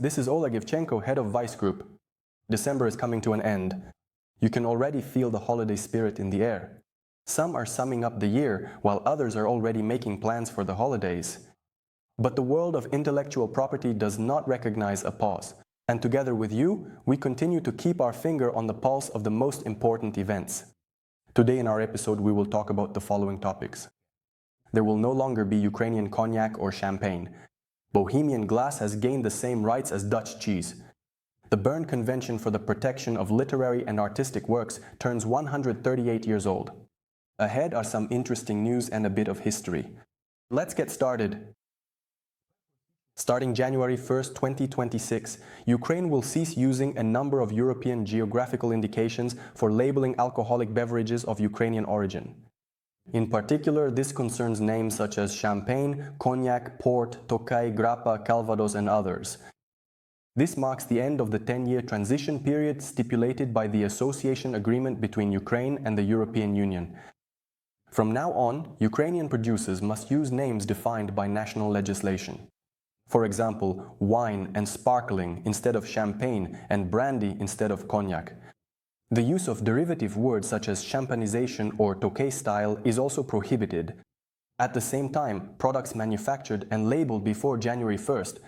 This is Oleh Ivchenko, head of Vice Group. December is coming to an end. You can already feel the holiday spirit in the air. Some are summing up the year, while others are already making plans for the holidays. But the world of intellectual property does not recognize a pause. And together with you, we continue to keep our finger on the pulse of the most important events. Today in our episode, we will talk about the following topics. There will no longer be Ukrainian cognac or champagne. Bohemian glass has gained the same rights as Dutch cheese. The Berne Convention for the Protection of Literary and Artistic Works turns 138 years old. Ahead are some interesting news and a bit of history. Let's get started. Starting January 1st, 2026, Ukraine will cease using a number of European geographical indications for labeling alcoholic beverages of Ukrainian origin. In particular, this concerns names such as champagne, cognac, port, Tokay, grappa, calvados, and others. This marks the end of the 10-year transition period stipulated by the association agreement between Ukraine and the European Union. From now on, Ukrainian producers must use names defined by national legislation. For example, wine and sparkling instead of champagne and brandy instead of cognac. The use of derivative words such as champanization or Tokay style is also prohibited. At the same time, products manufactured and labeled before January 1st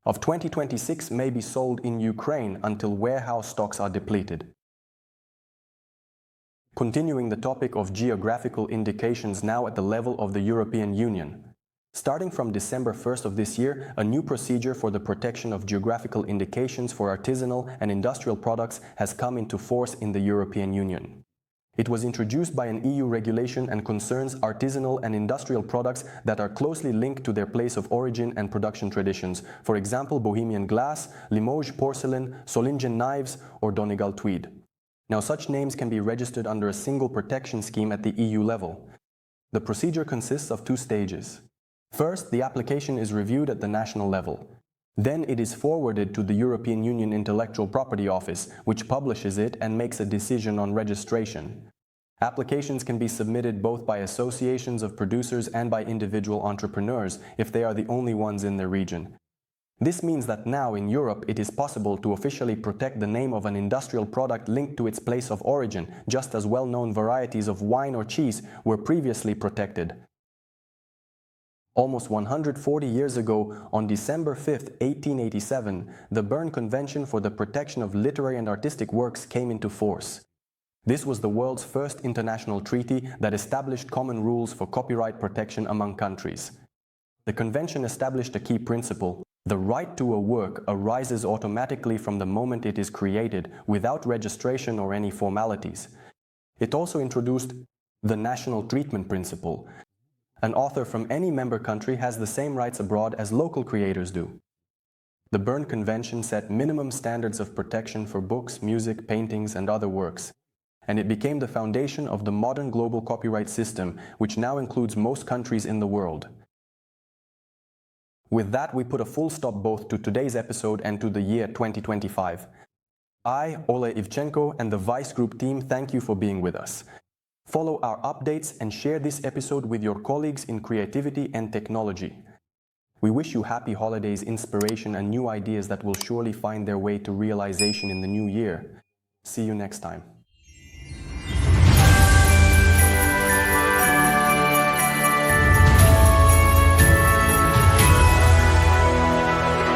of 2026 may be sold in Ukraine until warehouse stocks are depleted. Continuing the topic of geographical indications now at the level of the European Union. Starting from December 1st of this year, a new procedure for the protection of geographical indications for artisanal and industrial products has come into force in the European Union. It was introduced by an EU regulation and concerns artisanal and industrial products that are closely linked to their place of origin and production traditions, for example, Bohemian glass, Limoges porcelain, Solingen knives, or Donegal tweed. Now, such names can be registered under a single protection scheme at the EU level. The procedure consists of two stages. First, the application is reviewed at the national level. Then it is forwarded to the European Union Intellectual Property Office, which publishes it and makes a decision on registration. Applications can be submitted both by associations of producers and by individual entrepreneurs, if they are the only ones in their region. This means that now in Europe it is possible to officially protect the name of an industrial product linked to its place of origin, just as well-known varieties of wine or cheese were previously protected. Almost 140 years ago, on December 5, 1887, the Berne Convention for the Protection of Literary and Artistic Works came into force. This was the world's first international treaty that established common rules for copyright protection among countries. The convention established a key principle: the right to a work arises automatically from the moment it is created, without registration or any formalities. It also introduced the national treatment principle. An author from any member country has the same rights abroad as local creators do. The Berne Convention set minimum standards of protection for books, music, paintings, and other works, and it became the foundation of the modern global copyright system, which now includes most countries in the world. With that, we put a full stop both to today's episode and to the year 2025. I, Oleh Ivchenko, and the Vice Group team thank you for being with us. Follow our updates and share this episode with your colleagues in creativity and technology. We wish you happy holidays, inspiration, and new ideas that will surely find their way to realization in the new year. See you next time.